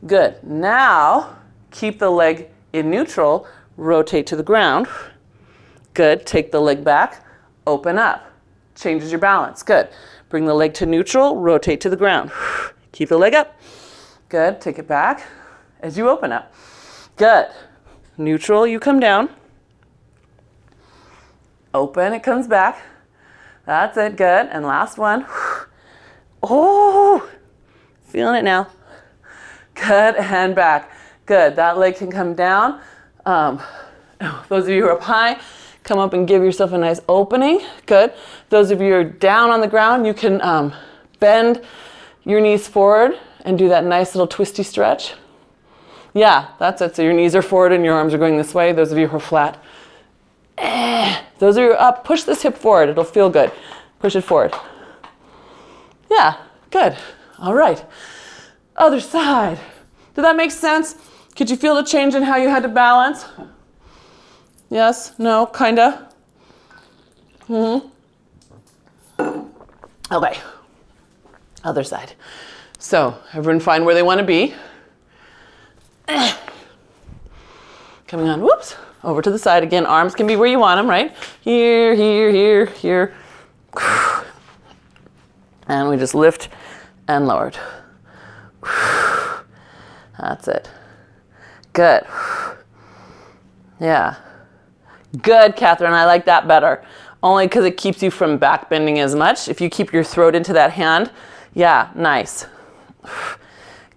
Good. Now, keep the leg in neutral. Rotate to the ground. Good. Take the leg back. Open up. Changes your balance. Good. Bring the leg to neutral. Rotate to the ground. Keep the leg up. Good. Take it back as you open up. Good. Neutral, you come down. Open, it comes back. That's it. Good. And last one. Oh, feeling it now. Good. And back. Good. That leg can come down. Those of you who are up high, come up and give yourself a nice opening. Good. Those of you who are down on the ground, you can bend your knees forward and do that nice little twisty stretch. Yeah, that's it. So your knees are forward and your arms are going this way. Those of you who are flat. Those of you who are up, push this hip forward. It'll feel good. Push it forward. Yeah, good. All right. Other side. Did that make sense? Could you feel the change in how you had to balance? Yes? No? Kinda? Okay. Other side. So, everyone find where they want to be. Coming on, whoops, over to the side again. Arms can be where you want them, right? Here, here, here, here. And we just lift and lowered. That's it. Good. Yeah. Good, Catherine. I like that better. Only because it keeps you from back bending as much. If you keep your throat into that hand, yeah, nice.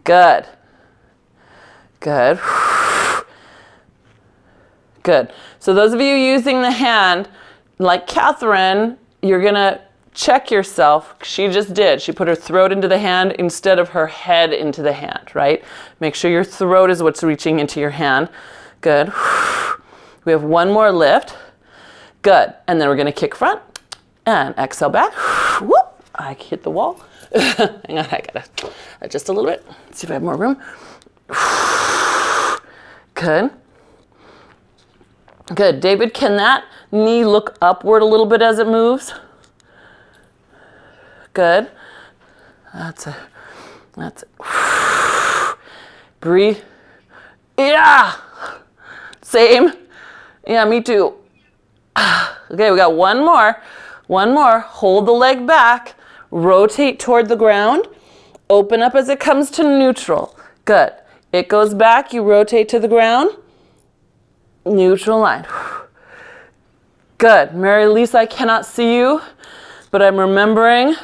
Good. Good. Good. So those of you using the hand, like Catherine, you're going to check yourself. She just did. She put her throat into the hand instead of her head into the hand, right? Make sure your throat is what's reaching into your hand. Good. We have one more lift. Good. And then we're going to kick front and exhale back. Whoop. I hit the wall. Hang on. I got to adjust a little bit. Let's see if I have more room. Good. Good. David, can that knee look upward a little bit as it moves? Good. That's it. That's it. Breathe. Yeah. Same. Yeah, me too. Okay, we got one more. One more. Hold the leg back. Rotate toward the ground. Open up as it comes to neutral. Good. It goes back. You rotate to the ground. Neutral line. Good. Mary Lisa, I cannot see you, but I'm remembering.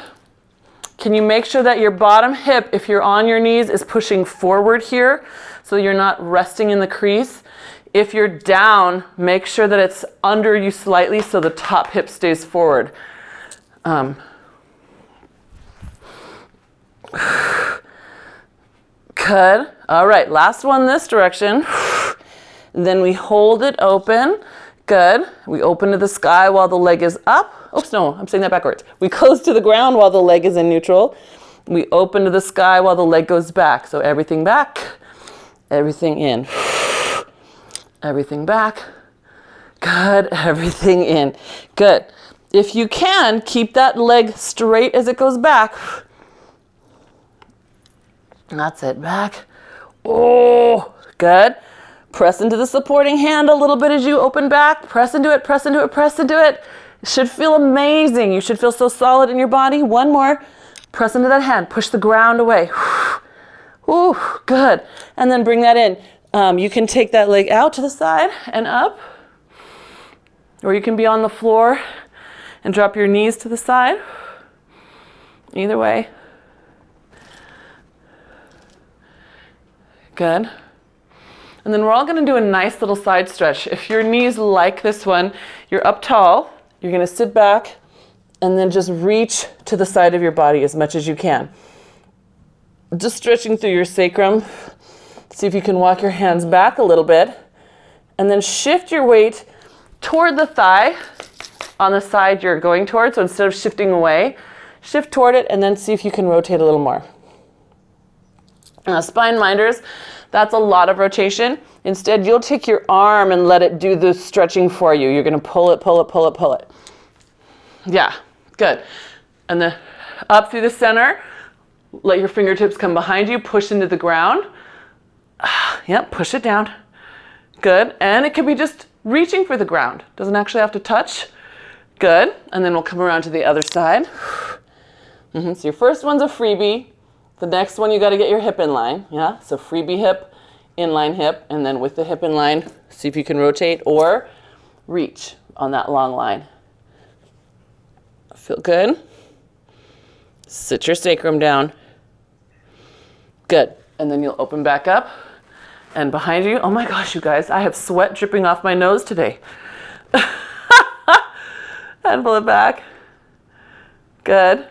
Can you make sure that your bottom hip, if you're on your knees, is pushing forward here so you're not resting in the crease? If you're down, make sure that it's under you slightly so the top hip stays forward. Good. All right, last one this direction. Then we hold it open. Good. We open to the sky while the leg is up. Oops, no, I'm saying that backwards. We close to the ground while the leg is in neutral. We open to the sky while the leg goes back. So everything back, everything in. Everything back. Good. Everything in. Good. If you can, keep that leg straight as it goes back. That's it. Back. Oh, good. Press into the supporting hand a little bit as you open back. Press into it, press into it, press into it. It should feel amazing. You should feel so solid in your body. One more. Press into that hand. Push the ground away. Ooh, good. And then bring that in. You can take that leg out to the side and up. Or you can be on the floor and drop your knees to the side. Either way. Good. And then we're all going to do a nice little side stretch. If your knees like this one, you're up tall, you're going to sit back and then just reach to the side of your body as much as you can. Just stretching through your sacrum. See if you can walk your hands back a little bit and then shift your weight toward the thigh on the side you're going toward. So instead of shifting away, shift toward it and then see if you can rotate a little more. Now, spine minders, that's a lot of rotation. Instead, you'll take your arm and let it do the stretching for you. You're going to pull it, pull it, pull it, pull it. Yeah, good. And then up through the center, let your fingertips come behind you, push into the ground. Yep, push it down. Good. And it could be just reaching for the ground. Doesn't actually have to touch. Good. And then we'll come around to the other side. So your first one's a freebie. The next one, you got to get your hip in line. Yeah, so freebie hip, inline hip, and then with the hip in line, see if you can rotate or reach on that long line. Feel good? Sit your sacrum down. Good. And then you'll open back up. And behind you, oh my gosh, you guys, I have sweat dripping off my nose today. And pull it back. Good.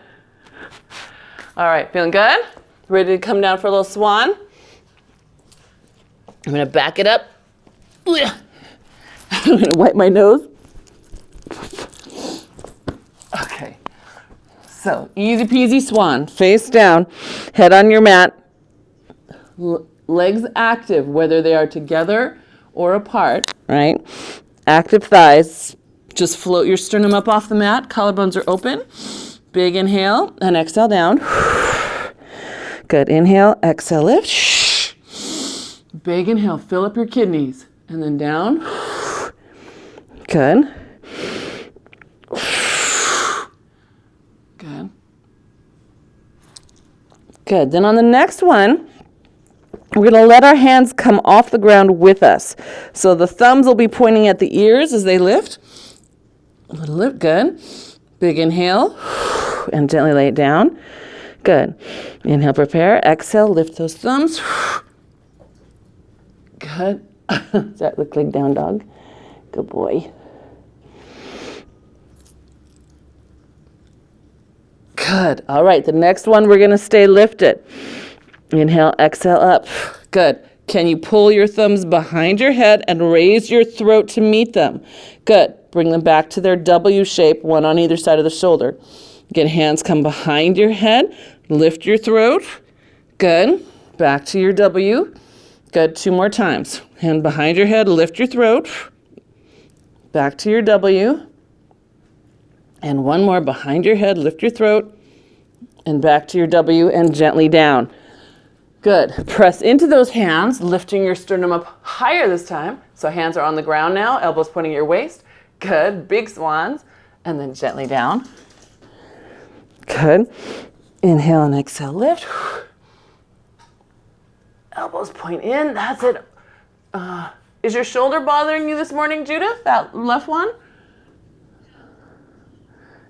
All right, feeling good? Ready to come down for a little swan? I'm gonna back it up. I'm gonna wipe my nose. Okay, so easy peasy swan, face down, head on your mat, legs active, whether they are together or apart, right? Active thighs, just float your sternum up off the mat, collarbones are open. Big inhale and exhale down. Good, inhale, exhale, lift. Big inhale, fill up your kidneys and then down. Good. Good. Good, then on the next one, we're going to let our hands come off the ground with us. So the thumbs will be pointing at the ears as they lift. A little lift, good. Big inhale. And gently lay it down. Good. Inhale, prepare. Exhale, lift those thumbs. Good. Does that look like down dog? Good boy. Good. All right, the next one we're going to stay lifted. Inhale, exhale, up. Good. Can you pull your thumbs behind your head and raise your throat to meet them? Good. Bring them back to their W shape, one on either side of the shoulder. Get hands come behind your head. Lift your throat. Good. Back to your W. Good. 2 more times. Hand behind your head. Lift your throat. Back to your W. And one more behind your head. Lift your throat. And back to your W and gently down. Good. Press into those hands, lifting your sternum up higher this time. So hands are on the ground now. Elbows pointing at your waist. Good. Big swans. And then gently down. Good. Inhale and exhale, lift. Elbows point in. That's it. Is your shoulder bothering you this morning, Judith? That left one?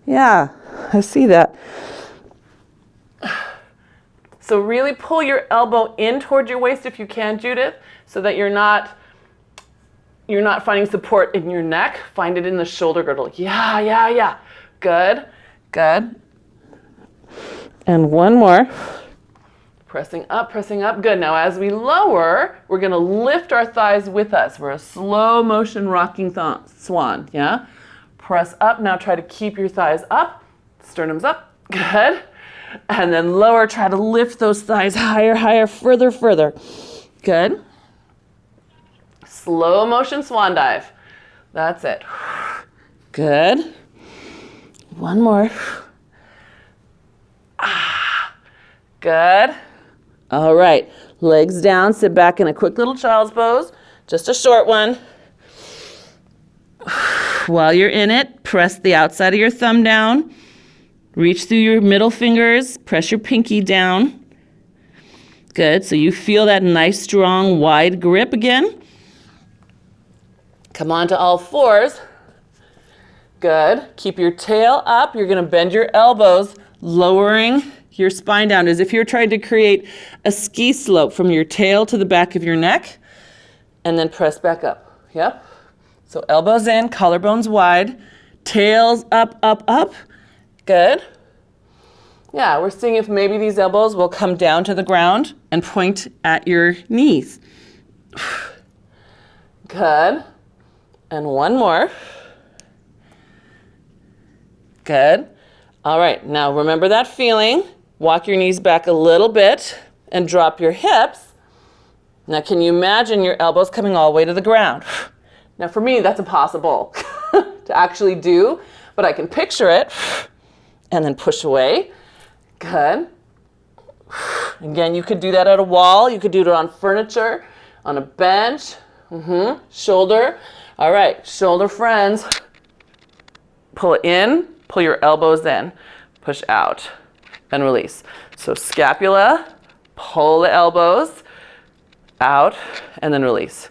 Yeah, I see that. So really pull your elbow in toward your waist if you can, Judith, so that you're not finding support in your neck. Find it in the shoulder girdle. Yeah. Good. And one more. Pressing up. Good. Now as we lower, we're going to lift our thighs with us. We're a slow motion rocking swan. Yeah? Press up. Now try to keep your thighs up. Sternum's up. Good. And then lower. Try to lift those thighs higher, further. Good. Slow motion swan dive. That's it. Good. One more. Good. All right. Legs down. Sit back in a quick little child's pose. Just a short one. While you're in it, press the outside of your thumb down. Reach through your middle fingers. Press your pinky down. Good. So you feel that nice, strong, wide grip again. Come on to all fours. Good. Keep your tail up. You're going to bend your elbows, lowering your spine down as if you're trying to create a ski slope from your tail to the back of your neck. And then press back up. Yep. So elbows in, collarbones wide, tails up, up, up. Good. Yeah, we're seeing if maybe these elbows will come down to the ground and point at your knees. Good. And one more. Good. All right, now remember that feeling. Walk your knees back a little bit and drop your hips. Now can you imagine your elbows coming all the way to the ground? Now for me, that's impossible to actually do, but I can picture it and then push away. Good. Again, you could do that at a wall. You could do it on furniture, on a bench. Shoulder. All right, shoulder friends. Pull it in, pull your elbows in, push out, and release. So scapula, pull the elbows out, and then release.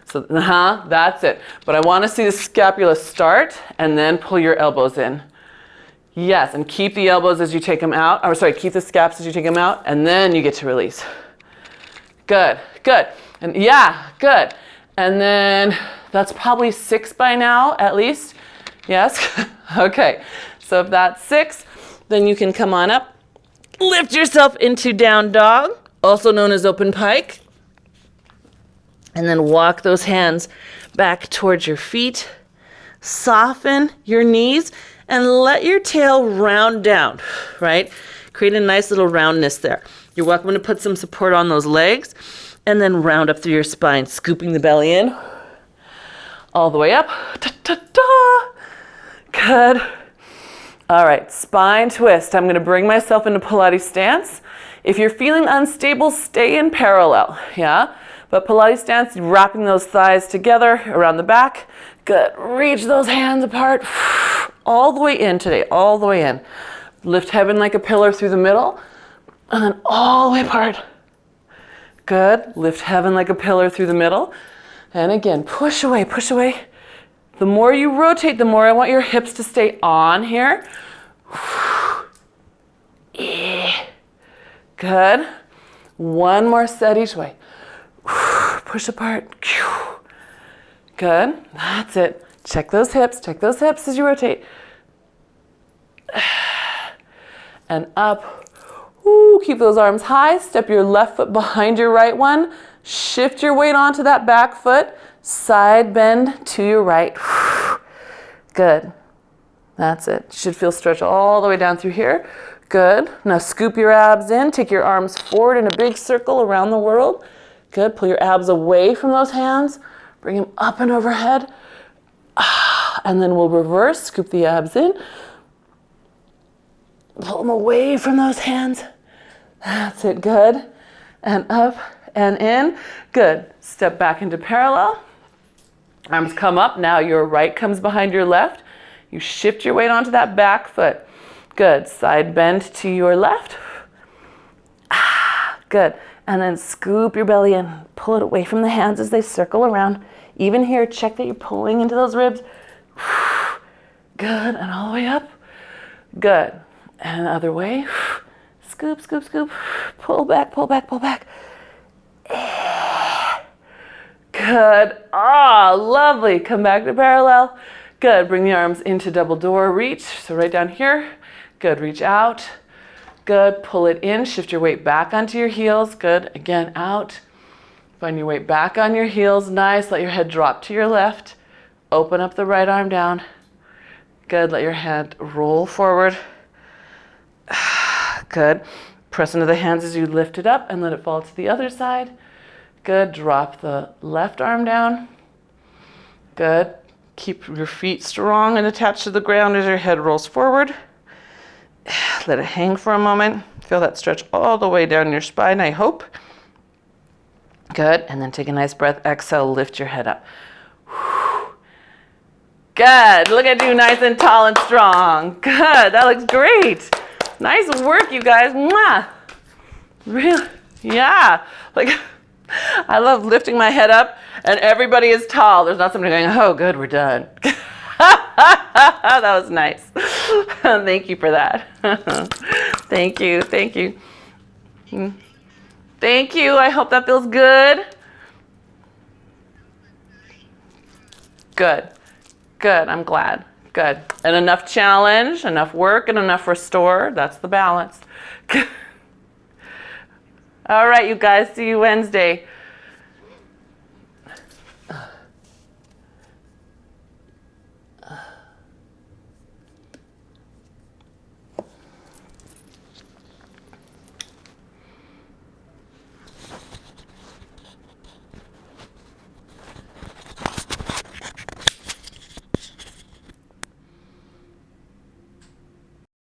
So that's it. But I want to see the scapula start, and then pull your elbows in. Yes, and keep the elbows as you take them out. Or sorry, keep the scaps as you take them out, and then you get to release. Good, good. And yeah, good. And then that's probably 6 by now, at least. Yes? Okay. So if that's 6, then you can come on up. Lift yourself into down dog, also known as open pike. And then walk those hands back towards your feet. Soften your knees and let your tail round down, right? Create a nice little roundness there. You're welcome to put some support on those legs and then round up through your spine, scooping the belly in all the way up. Ta-ta-ta. Good. All right, spine twist. I'm gonna bring myself into Pilates stance. If you're feeling unstable, stay in parallel, yeah? But Pilates stance, wrapping those thighs together around the back. Good. Reach those hands apart. All the way in today, all the way in. Lift heaven like a pillar through the middle, and then all the way apart. Good. Lift heaven like a pillar through the middle. And again, push away, push away. The more you rotate, the more I want your hips to stay on here. Good. One more set each way. Push apart. Good. That's it. Check those hips as you rotate. And up. Ooh, keep those arms high. Step your left foot behind your right one. Shift your weight onto that back foot. Side bend to your right. Good. That's it. You should feel stretch all the way down through here. Good. Now scoop your abs in. Take your arms forward in a big circle around the world. Good. Pull your abs away from those hands. Bring them up and overhead. And then we'll reverse. Scoop the abs in. Pull them away from those hands. That's it. Good. And up and in. Good. Step back into parallel. Arms come up. Now your right comes behind your left. You shift your weight onto that back foot. Good. Side bend to your left. Good. And then scoop your belly in. Pull it away from the hands as they circle around. Even here, check that you're pulling into those ribs. Good. And all the way up. Good. And the other way. Scoop, scoop, scoop. Pull back, pull back, pull back. Good. Ah, lovely. Come back to parallel. Good. Bring the arms into double door reach. So right down here. Good. Reach out. Good. Pull it in. Shift your weight back onto your heels. Good. Again, out. Find your weight back on your heels. Nice. Let your head drop to your left. Open up the right arm down. Good. Let your hand roll forward. Good. Press into the hands as you lift it up and let it fall to the other side. Good. Drop the left arm down. Good. Keep your feet strong and attached to the ground as your head rolls forward. Let it hang for a moment. Feel that stretch all the way down your spine, I hope. Good. And then take a nice breath. Exhale, lift your head up. Good. Look at you, nice and tall and strong. Good. That looks great. Nice work, you guys. Mwah. Really? Yeah. Like, I love lifting my head up and everybody is tall. There's not somebody going, oh, good, we're done. That was nice. Thank you for that. Thank you. Thank you. Thank you. I hope that feels good. Good. Good. I'm glad. Good. And enough challenge, enough work, and enough restore. That's the balance. All right, you guys. See you Wednesday.